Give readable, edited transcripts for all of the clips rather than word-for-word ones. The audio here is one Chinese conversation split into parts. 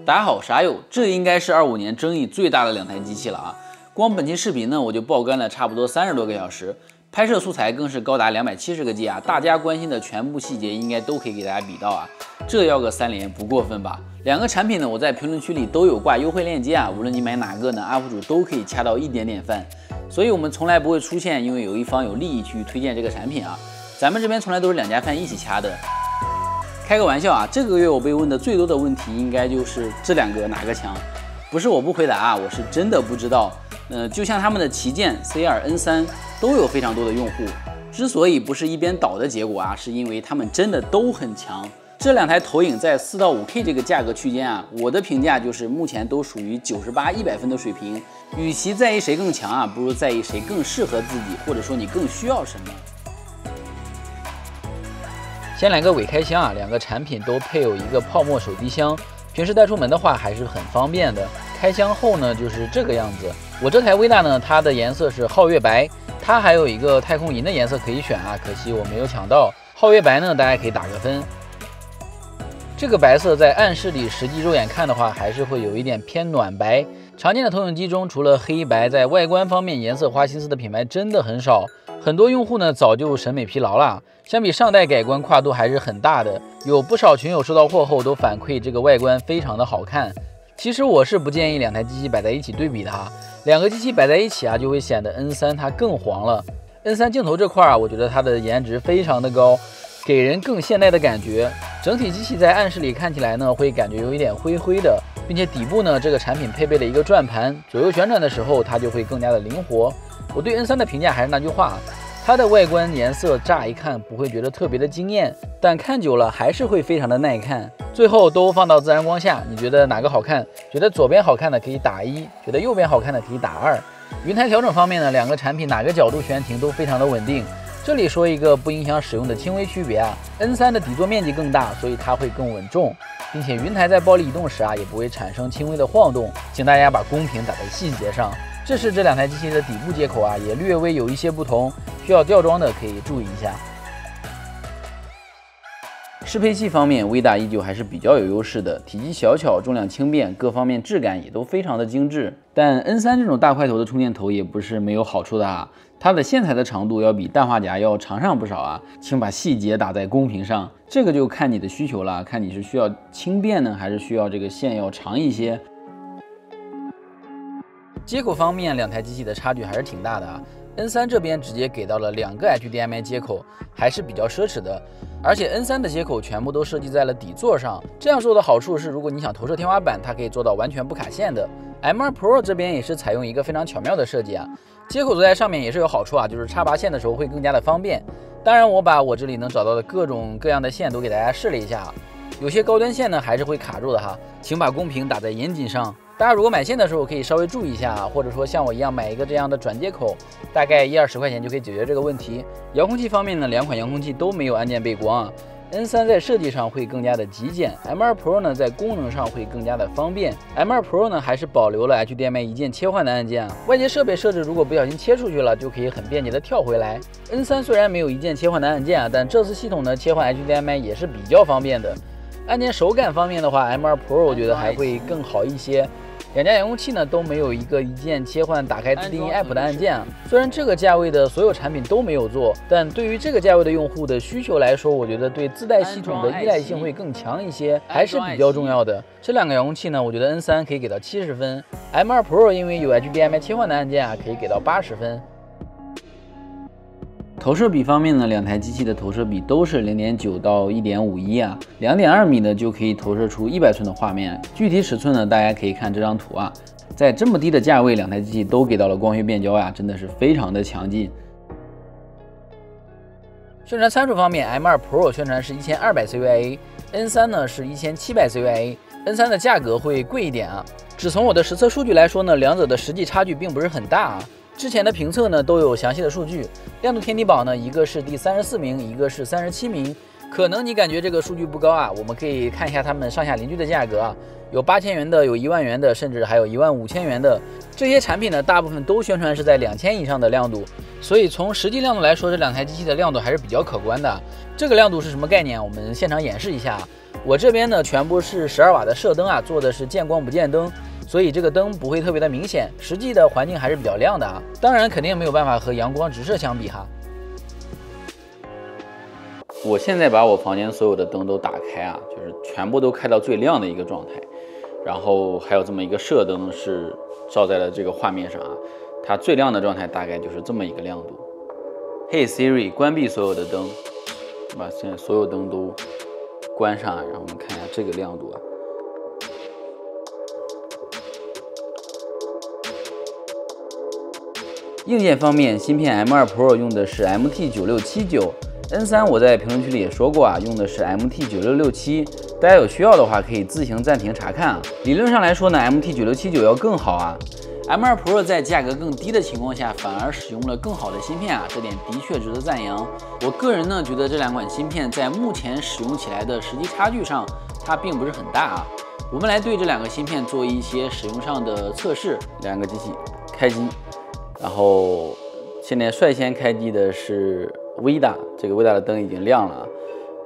大家好，我是阿佑，这应该是25年争议最大的2台机器了啊！光本期视频呢，我就爆肝了差不多30多个小时，拍摄素材更是高达270个 G 啊！大家关心的全部细节应该都可以给大家比到啊！这要个3连不过分吧？两个产品呢，我在评论区里都有挂优惠链接啊，无论你买哪个呢，UP 主都可以掐到一点点饭，所以我们从来不会出现因为有一方有利益去推荐这个产品啊，咱们这边从来都是2家饭一起掐的。开个玩笑啊，这个月我被问的最多的问题应该就是这2个哪个强？不是我不回答啊，我是真的不知道。就像他们的旗舰 C2、N3 都有非常多的用户，之所以不是一边倒的结果啊，是因为他们真的都很强。这2台投影在4到5K 这个价格区间啊，我的评价就是目前都属于98、100分的水平。与其在意谁更强啊，不如在意谁更适合自己，或者说你更需要什么。先来个伪开箱啊，2个产品都配有一个泡沫手机箱，平时带出门的话还是很方便的。开箱后呢，就是这个样子。我这台微大呢，它的颜色是皓月白，它还有一个太空银的颜色可以选啊，可惜我没有抢到。皓月白呢，大家可以打个分。这个白色在暗室里实际肉眼看的话，还是会有一点偏暖白。常见的投影机中，除了黑白，在外观方面颜色花心思的品牌真的很少。很多用户呢早就审美疲劳了，相比上代改观跨度还是很大的，有不少群友收到货后都反馈这个外观非常的好看。其实我是不建议2台机器摆在一起对比的哈，2个机器摆在一起啊，就会显得 N3 它更黄了。N3 镜头这块啊，我觉得它的颜值非常的高，给人更现代的感觉。整体机器在暗室里看起来呢，会感觉有一点灰灰的，并且底部呢，这个产品配备了一个转盘，左右旋转的时候它就会更加的灵活。我对 N3 的评价还是那句话，它的外观颜色乍一看不会觉得特别的惊艳，但看久了还是会非常的耐看。最后都放到自然光下，你觉得哪个好看？觉得左边好看的可以打1，觉得右边好看的可以打2。云台调整方面呢，2个产品哪个角度悬停都非常的稳定。这里说一个不影响使用的轻微区别啊 ，N3 的底座面积更大，所以它会更稳重，并且云台在暴力移动时啊，也不会产生轻微的晃动。请大家把公屏打在细节上。这是这2台机器的底部接口啊，也略微有一些不同，需要吊装的可以注意一下。适配器方面，微大依旧还是比较有优势的，体积小巧，重量轻便，各方面质感也都非常的精致。但 N3 这种大块头的充电头也不是没有好处的啊，它的线材的长度要比氮化镓要长上不少啊，请把细节打在公屏上，这个就看你的需求了，看你是需要轻便呢，还是需要这个线要长一些。接口方面，2台机器的差距还是挺大的啊。N3 这边直接给到了2个 HDMI 接口，还是比较奢侈的。而且 N3 的接口全部都设计在了底座上，这样做的好处是，如果你想投射天花板，它可以做到完全不卡线的。M2 Pro 这边也是采用一个非常巧妙的设计啊，接口坐在上面也是有好处啊，就是插拔线的时候会更加的方便。当然，我把我这里能找到的各种各样的线都给大家试了一下，有些高端线呢还是会卡住的哈，请把公屏打在严谨上。大家如果买线的时候可以稍微注意一下啊，或者说像我一样买一个这样的转接口，大概10-20块钱就可以解决这个问题。遥控器方面呢，2款遥控器都没有按键背光啊。N3 在设计上会更加的极简 ，M2 Pro 呢在功能上会更加的方便。M2 Pro 呢还是保留了 HDMI 一键切换的按键啊，外接设备设置如果不小心切出去了，就可以很便捷的跳回来。N3 虽然没有一键切换的按键啊，但这次系统呢切换 HDMI 也是比较方便的。按键手感方面的话 ，M2 Pro 我觉得还会更好一些。2家遥控器呢都没有一个一键切换打开自定义 App 的按键啊。虽然这个价位的所有产品都没有做，但对于这个价位的用户的需求来说，我觉得对自带系统的依赖性会更强一些，还是比较重要的。这2个遥控器呢，我觉得 N3 可以给到70分 ，M2 Pro 因为有 HDMI 切换的按键啊，可以给到80分。投射比方面呢，2台机器的投射比都是0.9到1.51啊，2.2米呢就可以投射出100寸的画面。具体尺寸呢，大家可以看这张图啊。在这么低的价位，2台机器都给到了光学变焦呀，真的是非常的强劲。宣传参数方面 ，M2 Pro 宣传是1200 CVIA，N3 呢是1700 CVIA，N3 的价格会贵一点啊。只从我的实测数据来说呢，两者的实际差距并不是很大啊。之前的评测呢都有详细的数据，亮度天地榜呢一个是第34名，一个是37名。可能你感觉这个数据不高啊，我们可以看一下他们上下邻居的价格啊，有8000元的，有1万元的，甚至还有15000元的。这些产品呢，大部分都宣传是在2000以上的亮度，所以从实际亮度来说，这两台机器的亮度还是比较可观的。这个亮度是什么概念？我们现场演示一下。我这边呢全部是12瓦的射灯啊，做的是见光不见灯，所以这个灯不会特别的明显，实际的环境还是比较亮的啊。当然肯定没有办法和阳光直射相比哈。我现在把我房间所有的灯都打开啊，就是全部都开到最亮的一个状态，然后还有这么一个射灯是照在了这个画面上啊，它最亮的状态大概就是这么一个亮度。Hey Siri， 关闭所有的灯，把现在所有灯都关上，然后我们看一下这个亮度啊。硬件方面，芯片 M2 Pro 用的是 MT9679。N3 我在评论区里也说过啊，用的是 MT9667，大家有需要的话可以自行暂停查看啊。理论上来说呢 ，MT9679要更好啊。M2 Pro 在价格更低的情况下，反而使用了更好的芯片啊，这点的确值得赞扬。我个人呢觉得这两款芯片在目前使用起来的实际差距上，它并不是很大啊。我们来对这两个芯片做一些使用上的测试。两个机器开机，然后现在率先开机的是微大，这个微大的灯已经亮了，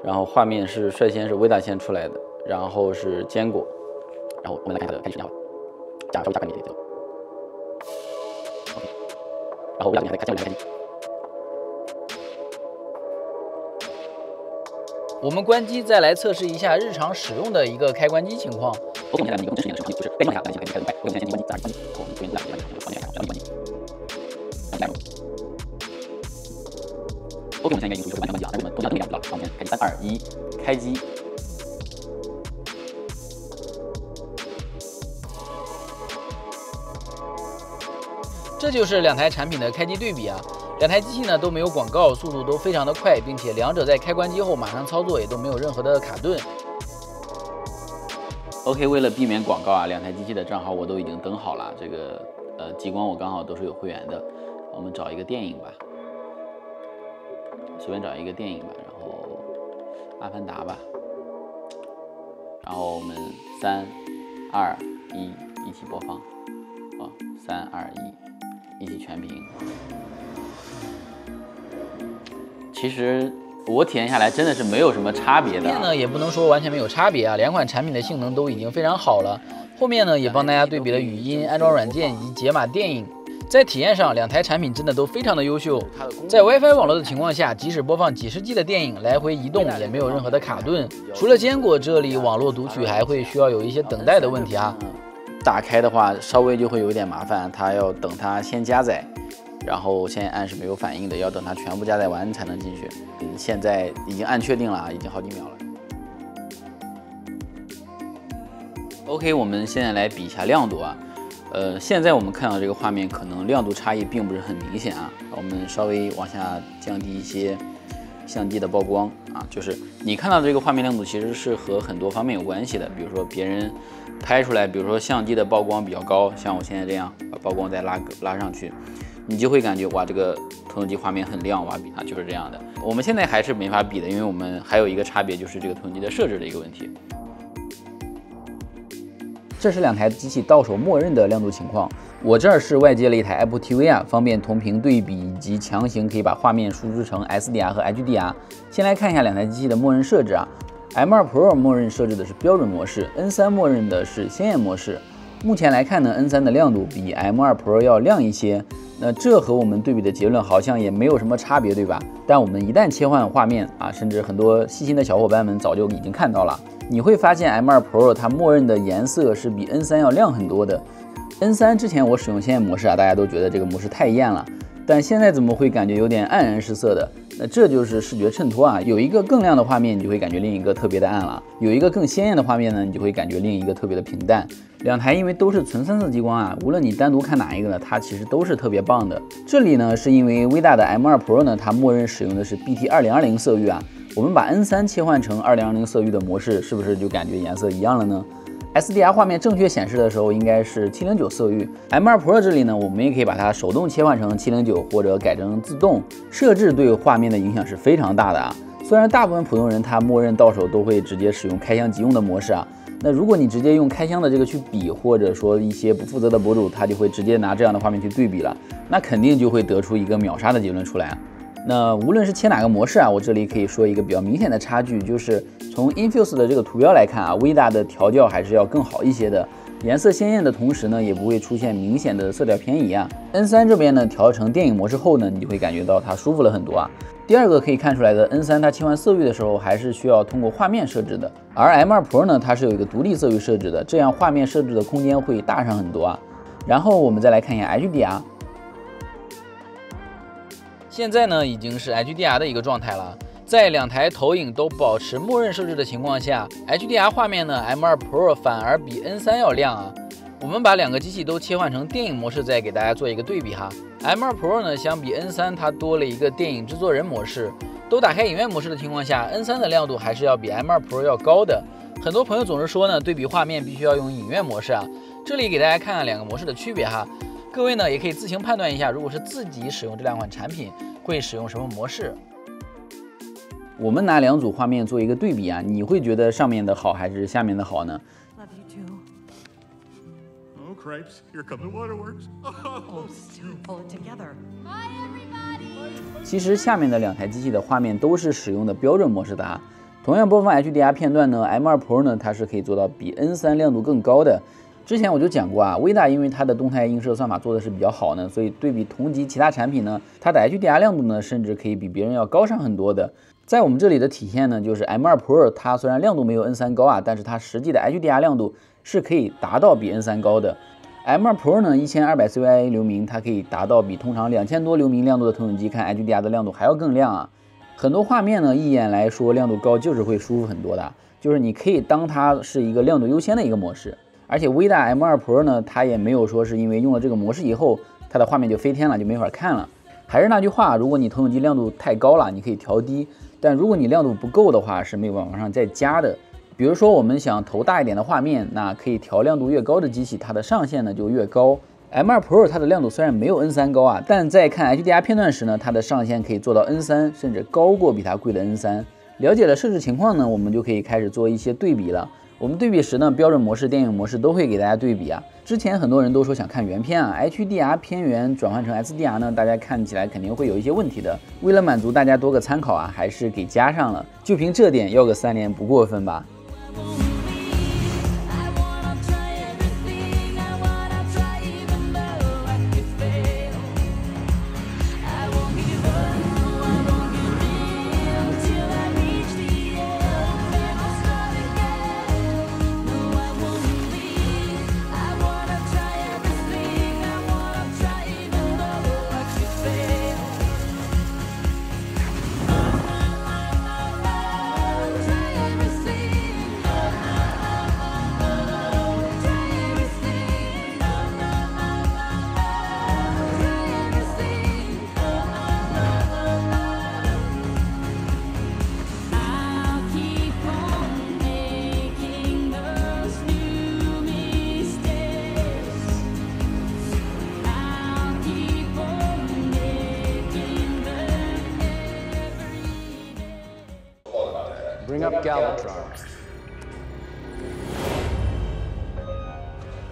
然后画面是率先是微大先出来的，然后是坚果，然后我们来看它的开机时间，稍微加快一点点。OK， 然后微大还在开机。我们关机再来测试一下日常使用的一个开关机情况。OK， 我们现在来一个真实验的视频，就是被动一下，开机可以开得很快。我们现在先关机，再关机，然后我们出现这样一个关机，关机。OK， 我们现在应该已经是完全关机了，但是我们同样灯也亮不到了。然后我们开机，3、2、1，开机。这就是两台产品的开机对比啊，两台机器呢都没有广告，速度都非常的快，并且两者在开关机后马上操作也都没有任何的卡顿。OK， 为了避免广告啊，两台机器的账号我都已经登好了，这个极光我刚好都是有会员的，我们找一个电影吧。随便找一个电影吧，然后《阿凡达》吧，然后我们3、2、1一起播放，啊，3、2、1一起全屏。其实我体验下来真的是没有什么差别的，后面呢也不能说完全没有差别啊，两款产品的性能都已经非常好了。后面呢也帮大家对比了语音、安装软件以及解码电影。在体验上，两台产品真的都非常的优秀。在 WiFi 网络的情况下，即使播放几十 G 的电影来回移动，也没有任何的卡顿。除了坚果，这里网络读取还会需要有一些等待的问题啊。打开的话，稍微就会有点麻烦，它要等它先加载，然后现在按是没有反应的，要等它全部加载完才能进去。现在已经按确定了，已经好几秒了。OK， 我们现在来比一下亮度啊。现在我们看到这个画面，可能亮度差异并不是很明显啊。我们稍微往下降低一些相机的曝光啊，就是你看到这个画面亮度其实是和很多方面有关系的，比如说别人拍出来，比如说相机的曝光比较高，像我现在这样把曝光再拉上去，你就会感觉哇，这个投影机画面很亮哇，啊就是这样的。我们现在还是没法比的，因为我们还有一个差别就是这个投影机的设置的一个问题。这是两台机器到手默认的亮度情况，我这儿是外接了一台 Apple TV 啊，方便同屏对比以及强行可以把画面输出成 SDR 和 HDR。先来看一下两台机器的默认设置啊 ，M2 Pro 默认设置的是标准模式 ，N3 默认的是鲜艳模式。目前来看呢 ，N3 的亮度比 M2 Pro 要亮一些，那这和我们对比的结论好像也没有什么差别，对吧？但我们一旦切换画面啊，甚至很多细心的小伙伴们早就已经看到了。你会发现 M2 Pro 它默认的颜色是比 N3 要亮很多的。N3 之前我使用鲜艳模式啊，大家都觉得这个模式太艳了，但现在怎么会感觉有点黯然失色的？那这就是视觉衬托啊，有一个更亮的画面，你就会感觉另一个特别的暗了；有一个更鲜艳的画面呢，你就会感觉另一个特别的平淡。两台因为都是纯三色激光啊，无论你单独看哪一个呢，它其实都是特别棒的。这里呢是因为微大的 M2 Pro 呢，它默认使用的是 BT2020 色域啊。我们把 N3 切换成2020色域的模式，是不是就感觉颜色一样了呢？ SDR 画面正确显示的时候应该是709色域。M2 Pro 这里呢，我们也可以把它手动切换成709，或者改成自动。设置对画面的影响是非常大的啊。虽然大部分普通人他默认到手都会直接使用开箱即用的模式啊，那如果你直接用开箱的这个去比，或者说一些不负责的博主，他就会直接拿这样的画面去对比了，那肯定就会得出一个秒杀的结论出来啊。那无论是切哪个模式啊，我这里可以说一个比较明显的差距，就是从 Infuse 的这个图标来看啊，微大的调教还是要更好一些的，颜色鲜艳的同时呢，也不会出现明显的色调偏移啊。N3 这边呢，调成电影模式后呢，你就会感觉到它舒服了很多啊。第二个可以看出来的 ，N3 它切换色域的时候还是需要通过画面设置的，而 M2 Pro 呢，它是有一个独立色域设置的，这样画面设置的空间会大上很多啊。然后我们再来看一下 HDR， 现在呢已经是 HDR 的一个状态了，在两台投影都保持默认设置的情况下 ，HDR 画面呢 M2 Pro 反而比 N3 要亮啊。我们把两个机器都切换成电影模式，再给大家做一个对比哈。M2 Pro 呢，相比 N3 它多了一个电影制作人模式。都打开影院模式的情况下 ，N3 的亮度还是要比 M2 Pro 要高的。很多朋友总是说呢，对比画面必须要用影院模式啊。这里给大家看看两个模式的区别哈。各位呢也可以自行判断一下，如果是自己使用这两款产品，会使用什么模式。我们拿两组画面做一个对比啊，你会觉得上面的好还是下面的好呢？ Cripes, here come the waterworks. Oh, still pull it together. Bye, everybody. 其实下面的两台机器的画面都是使用的标准模式的啊。同样播放 HDR 片段呢 ，M2 Pro 呢它是可以做到比 N3 亮度更高的。之前我就讲过啊，微大因为它的动态映射算法做的是比较好呢，所以对比同级其他产品呢，它的 HDR 亮度呢甚至可以比别人要高上很多的。在我们这里的体现呢，就是 M2 Pro 它虽然亮度没有 N3 高啊，但是它实际的 HDR 亮度是可以达到比 N3 高的。M2 Pro 呢，1200 CVIA 流明，它可以达到比通常2000多流明亮度的投影机看 HDR 的亮度还要更亮啊。很多画面呢，一眼来说亮度高就是会舒服很多的，就是你可以当它是一个亮度优先的一个模式。而且微大 M2 Pro 呢，它也没有说是因为用了这个模式以后，它的画面就飞天了，就没法看了。还是那句话，如果你投影机亮度太高了，你可以调低；但如果你亮度不够的话，是没有办法往上再加的。比如说我们想投大一点的画面，那可以调亮度越高的机器，它的上限呢就越高。M2 Pro 它的亮度虽然没有 N3 高啊，但在看 HDR 片段时呢，它的上限可以做到 N3， 甚至高过比它贵的 N3。了解了设置情况呢，我们就可以开始做一些对比了。我们对比时呢，标准模式、电影模式都会给大家对比啊。之前很多人都说想看原片啊 ，HDR 偏圆转换成 SDR 呢，大家看起来肯定会有一些问题的。为了满足大家多个参考啊，还是给加上了。就凭这点要个3连不过分吧？Bring up Galvatron.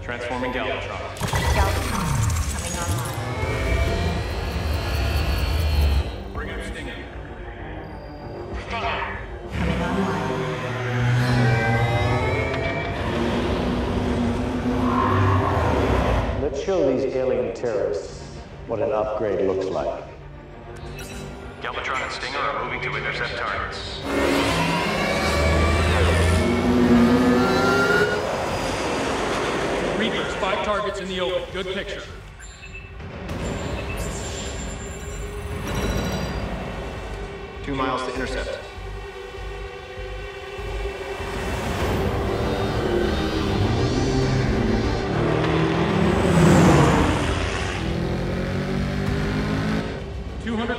Transforming Galvatron. Galvatron coming online. Bring up Stinger. Stinger coming online. Let's show these alien terrorists what an upgrade looks like. Galvatron and Stinger are moving to intercept targets. Reapers, 5 targets in the open. Good picture. Two miles to intercept.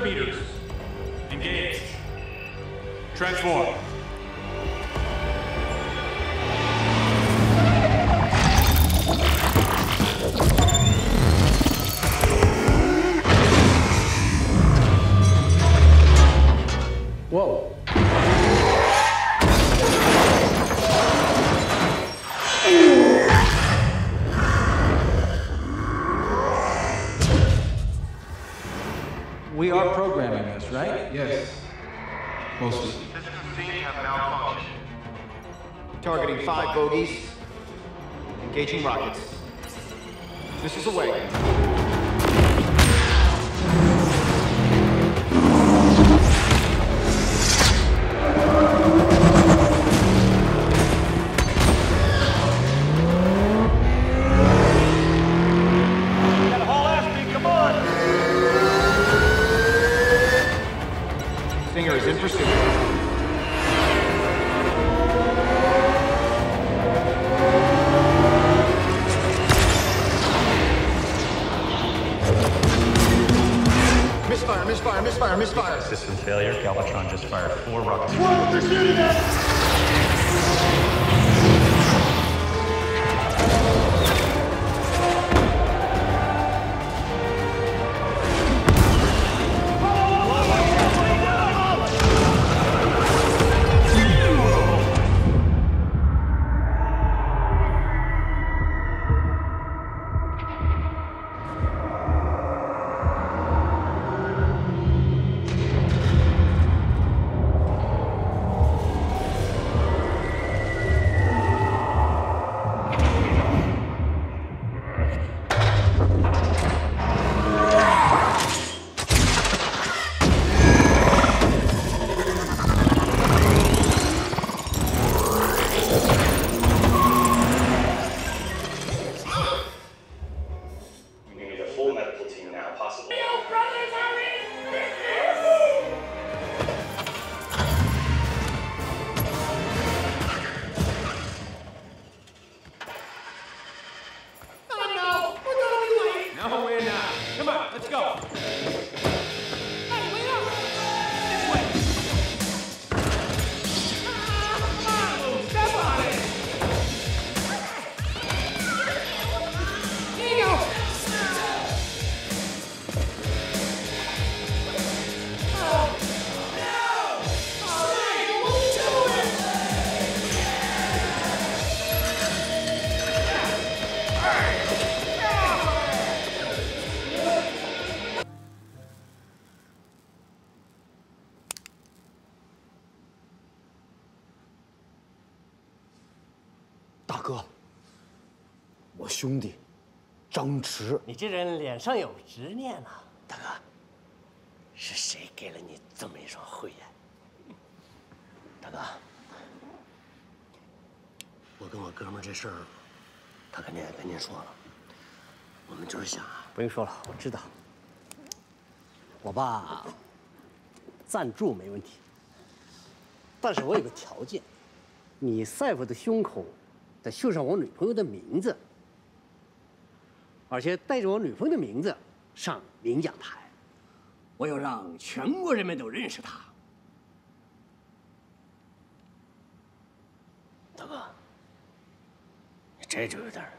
Meters. Engage. Transform. Whoa. Mostly. Systems seem to have malfunctioned. Targeting 5 bogies. Engaging rockets. Missiles away. Gotta haul ass, Pete, come on! Stinger is in pursuit. Misfire, misfire, misfire, misfire. System failure. Galvatron just fired 4 rockets. We need a full medical team now, possibly. No, we're not. Come on, let's go.大哥，我兄弟张弛，你这人脸上有执念啊，大哥，是谁给了你这么一双慧眼？大哥，我跟我哥们儿这事儿，他肯定也跟您说了。我们就是想啊，不用说了，我知道。我爸赞助没问题，但是我有个条件，你赛弗的胸口得绣上我女朋友的名字，而且带着我女朋友的名字上领奖台，我要让全国人民都认识她。大哥，你这就有点儿，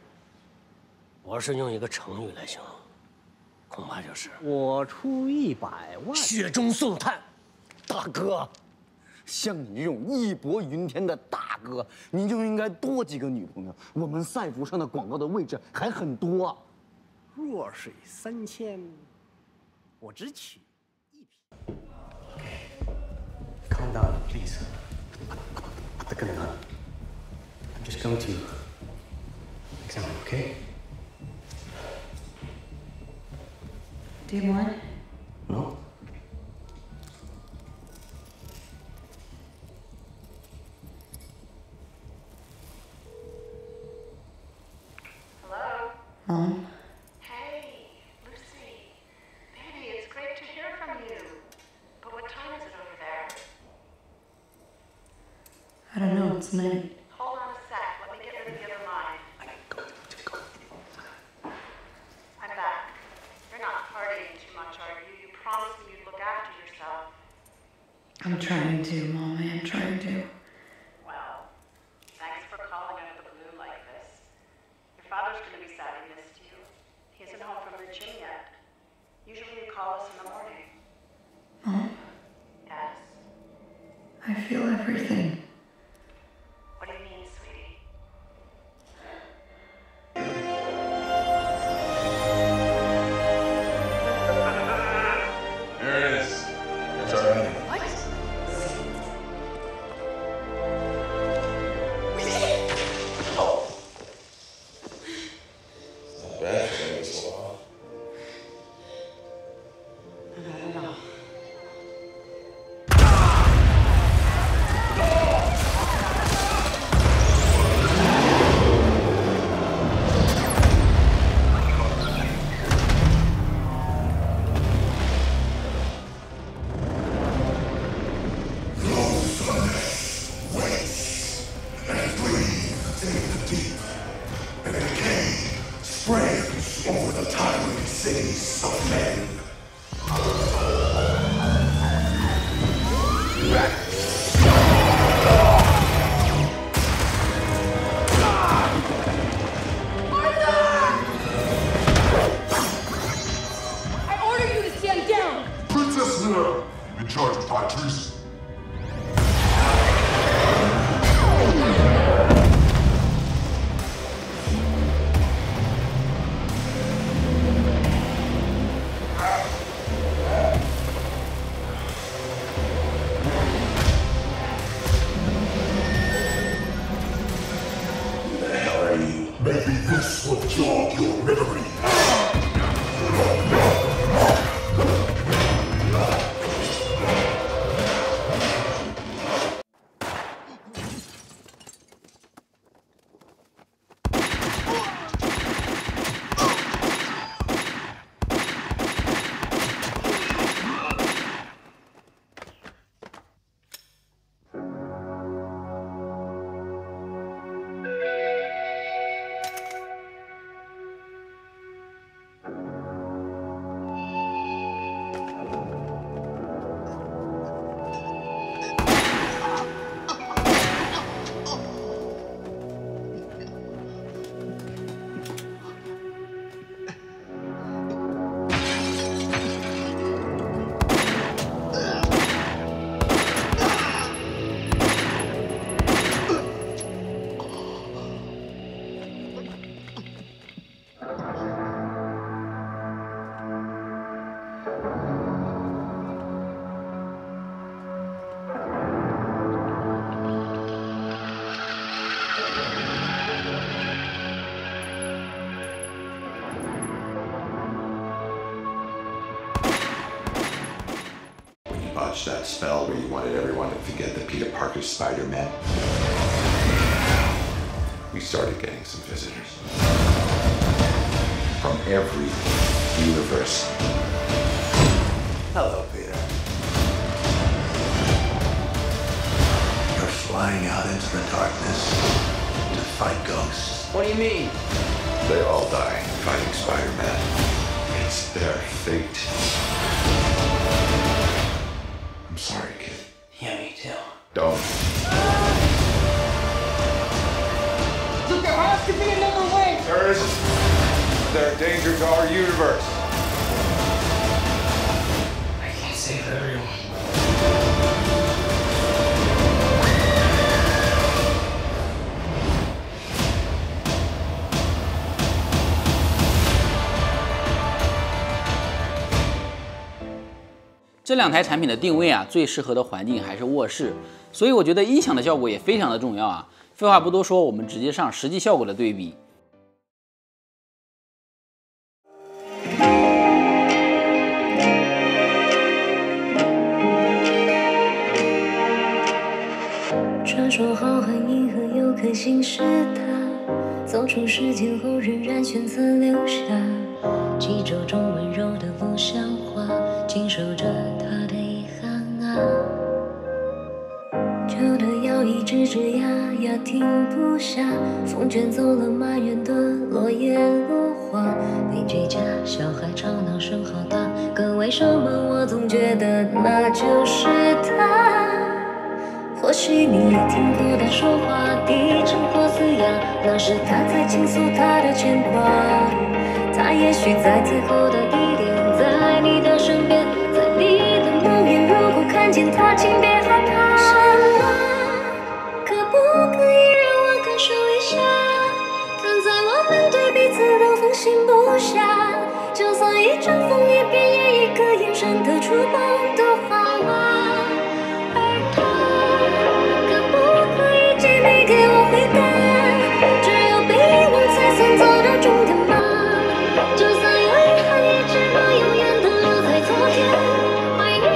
我要是用一个成语来形容，恐怕就是我出100万，雪中送炭。大哥，像你这种义薄云天的大哥，你就应该多几个女朋友。我们赛服上的广告的位置还很多。弱水三千，我只取1匹。Calm down, please. Put the gun down. I'm just going to examine, okay? Do you want? No? Mom? Hey, Lucy. Baby, it's great to hear from you. But what time is it over there? I don't know, it's night. Hold on a sec. Let me get rid of the other line. I'm back. You're not partying too much, are you? You promised me you'd look after yourself. I'm trying to, Mom, I am trying to. Well, thanks for calling out of the blue like this. Your father's gonna be sad he missed you. He isn't home from the gym yet. Usually you call us in the morning. Mom, Yes. I feel everything. What do you mean, sweetie? There it is. That's our ending. What? over the tyrant cities of men. I order you to stand down! Princess Mira, in charge of high treason. Maybe this will jog your memory. You botched that spell where you wanted everyone to forget that Peter Parker's Spider-Man. We started getting some visitors. From every universe. Hello, Peter. You're flying out into the darkness to fight ghosts. What do you mean? They all die fighting Spider-Man. It's their fate. I'm sorry, kid. Yeah, me too. Don't. Look, there has to be another way! There isn't. They're a danger to our universe. I can't save everyone.这两台产品的定位啊，最适合的环境还是卧室，所以我觉得音响的效果也非常的重要啊。废话不多说，我们直接上实际效果的对比。传说浩瀚银河有颗星是他，走出时间后仍然选择留下，记忆中温柔的不像话，经受着他的遗憾啊。旧的摇椅吱吱呀呀停不下，风卷走了满园的落叶落花，邻居家小孩吵闹声好大，可为什么我总觉得那就是他？或许你听过他说话，低沉或嘶哑，那是他在倾诉他的牵挂。他也许在最后的地点，在你的身边，在你的梦魇。如果看见他，请别害怕。什么？可不可以让我感受一下？看在我们对彼此都放心不下，就算一阵风一变，也一个眼神的触碰都好吗？没给我回答，只有被遗忘才算走到终点吗？就算有遗憾，也只能永远的留在昨天，怀念。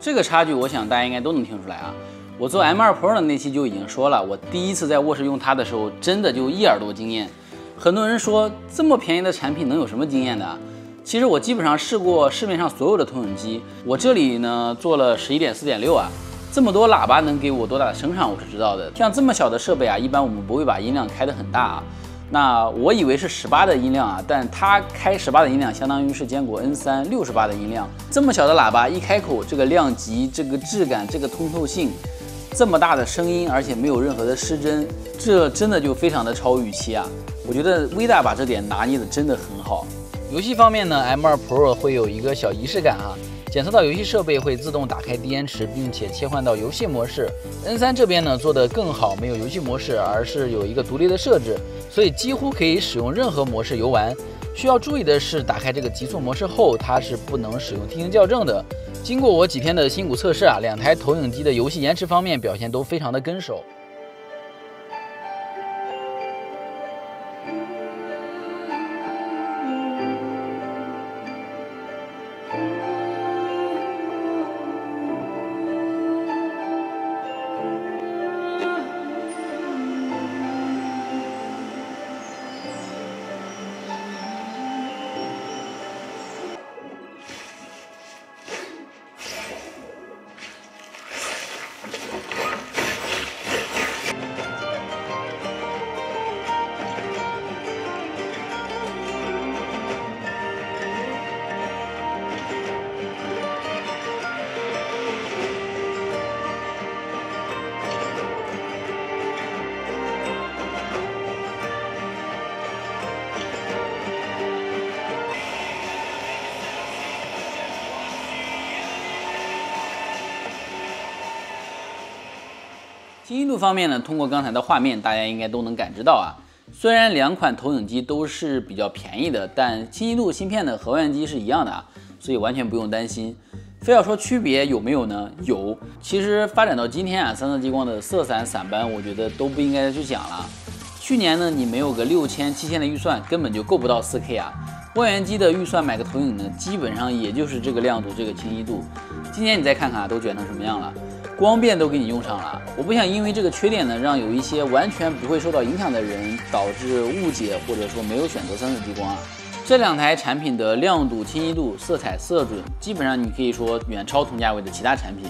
这个差距，我想大家应该都能听出来啊。我做 M2 Pro 的那期就已经说了，我第一次在卧室用它的时候，真的就一耳朵经验。很多人说这么便宜的产品能有什么经验的？其实我基本上试过市面上所有的投影机，我这里呢做了11.4.6啊，这么多喇叭能给我多大的声场我是知道的。像这么小的设备啊，一般我们不会把音量开得很大啊。那我以为是18的音量啊，但它开18的音量，相当于是坚果 N3 68的音量。这么小的喇叭一开口，这个量级、这个质感、这个通透性，这么大的声音，而且没有任何的失真，这真的就非常的超预期啊！我觉得微大把这点拿捏的真的很好。游戏方面呢 ，M2 Pro 会有一个小仪式感啊。检测到游戏设备会自动打开低延迟，并且切换到游戏模式。N3 这边呢做得更好，没有游戏模式，而是有一个独立的设置，所以几乎可以使用任何模式游玩。需要注意的是，打开这个极速模式后，它是不能使用梯形校正的。经过我几天的辛苦测试啊，两台投影机的游戏延迟方面表现都非常的跟手。清晰度方面呢，通过刚才的画面，大家应该都能感知到啊。虽然两款投影机都是比较便宜的，但清晰度芯片的核原机是一样的啊，所以完全不用担心。非要说区别有没有呢？有。其实发展到今天啊，三色激光的色散、散斑，我觉得都不应该再去讲了。去年呢，你没有个6000、7000的预算，根本就够不到 4K 啊。望远机的预算买个投影呢，基本上也就是这个亮度、这个清晰度。今年你再看看都卷成什么样了。光变都给你用上了，我不想因为这个缺点呢，让有一些完全不会受到影响的人导致误解，或者说没有选择三色激光啊。这两台产品的亮度、清晰度、色彩、色准，基本上你可以说远超同价位的其他产品。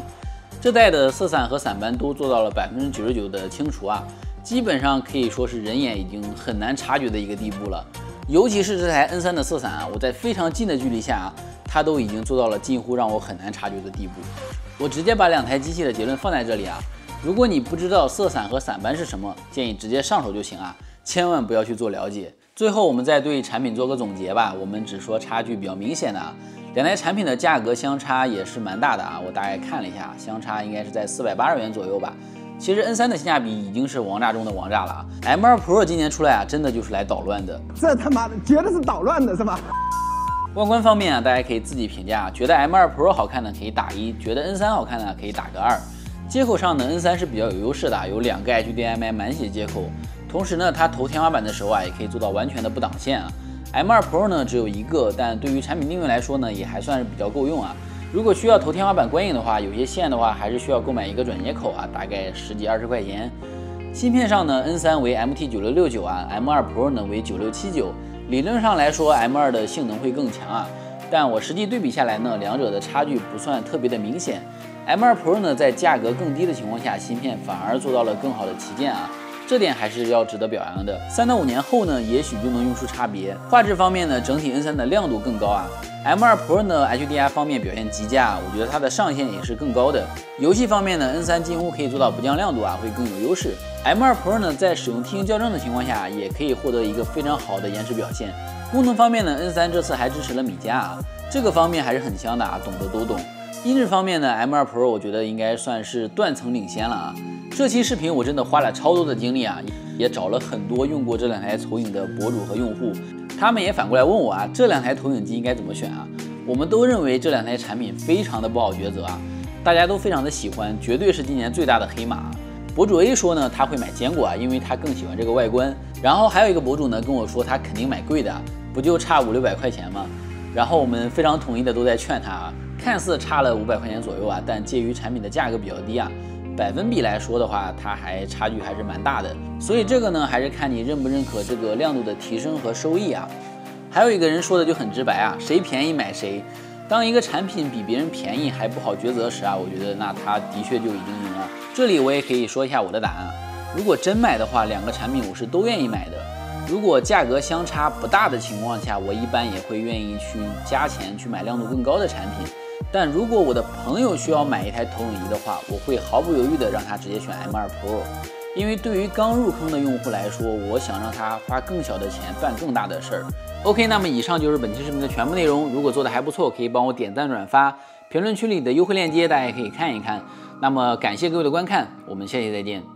这代的色散和散斑都做到了99%的清除啊，基本上可以说是人眼已经很难察觉的一个地步了。尤其是这台 N3 的色散啊，我在非常近的距离下啊，它都已经做到了近乎让我很难察觉的地步。我直接把两台机器的结论放在这里啊，如果你不知道色散和散斑是什么，建议直接上手就行啊，千万不要去做了解。最后我们再对产品做个总结吧，我们只说差距比较明显的啊，两台产品的价格相差也是蛮大的啊，我大概看了一下，相差应该是在480元左右吧。其实 N3 的性价比已经是王炸中的王炸了啊 ，M2 Pro 今年出来啊，真的就是来捣乱的。这他妈的绝对是捣乱的是吧？外观方面啊，大家可以自己评价，觉得 M2 Pro 好看的可以打1，觉得 N3 好看的可以打个2。接口上呢 ，N3 是比较有优势的，有2个 HDMI 满血接口，同时呢，它投天花板的时候啊，也可以做到完全的不挡线啊。M2 Pro 呢只有1个，但对于产品定位来说呢，也还算是比较够用啊。如果需要投天花板观影的话，有些线的话还是需要购买一个转接口啊，大概10几20块钱。芯片上呢 ，N3 为 MT9669啊 ，M2 Pro 呢为9679。理论上来说 ，M2 的性能会更强啊，但我实际对比下来呢，两者的差距不算特别的明显。M2 Pro 呢，在价格更低的情况下，芯片反而做到了更好的旗舰啊，这点还是要值得表扬的。3到5年后呢，也许就能用出差别。画质方面呢，整体 N3 的亮度更高啊。M2 Pro 呢 HDR 方面表现极佳，我觉得它的上限也是更高的。游戏方面呢 ，N3 几乎可以做到不降亮度啊，会更有优势。M2 Pro 呢，在使用梯形校正的情况下，也可以获得一个非常好的延迟表现。功能方面呢 ，N3 这次还支持了米家啊，这个方面还是很香的啊，懂的都懂。音质方面呢 ，M2 Pro 我觉得应该算是断层领先了啊。这期视频我真的花了超多的精力啊，也找了很多用过这两台投影的博主和用户。他们也反过来问我啊，这两台投影机应该怎么选啊？我们都认为这两台产品非常的不好抉择啊，大家都非常的喜欢，绝对是今年最大的黑马。博主 A 说呢，他会买坚果啊，因为他更喜欢这个外观。然后还有一个博主呢跟我说，他肯定买贵的，不就差500-600块钱吗？然后我们非常统一的都在劝他啊，看似差了500块钱左右啊，但介于产品的价格比较低啊，百分比来说的话，它差距还是蛮大的。所以这个呢，还是看你认不认可这个亮度的提升和收益啊。还有一个人说的就很直白啊，谁便宜买谁。当一个产品比别人便宜还不好抉择时啊，我觉得那它的确就已经赢了。这里我也可以说一下我的答案啊，如果真买的话，2个产品我是都愿意买的。如果价格相差不大的情况下，我一般也会愿意去加钱去买亮度更高的产品。但如果我的朋友需要买一台投影仪的话，我会毫不犹豫的让他直接选 M2 Pro， 因为对于刚入坑的用户来说，我想让他花更小的钱办更大的事儿。OK， 那么以上就是本期视频的全部内容。如果做的还不错，可以帮我点赞转发，评论区里的优惠链接大家也可以看一看。那么感谢各位的观看，我们下期再见。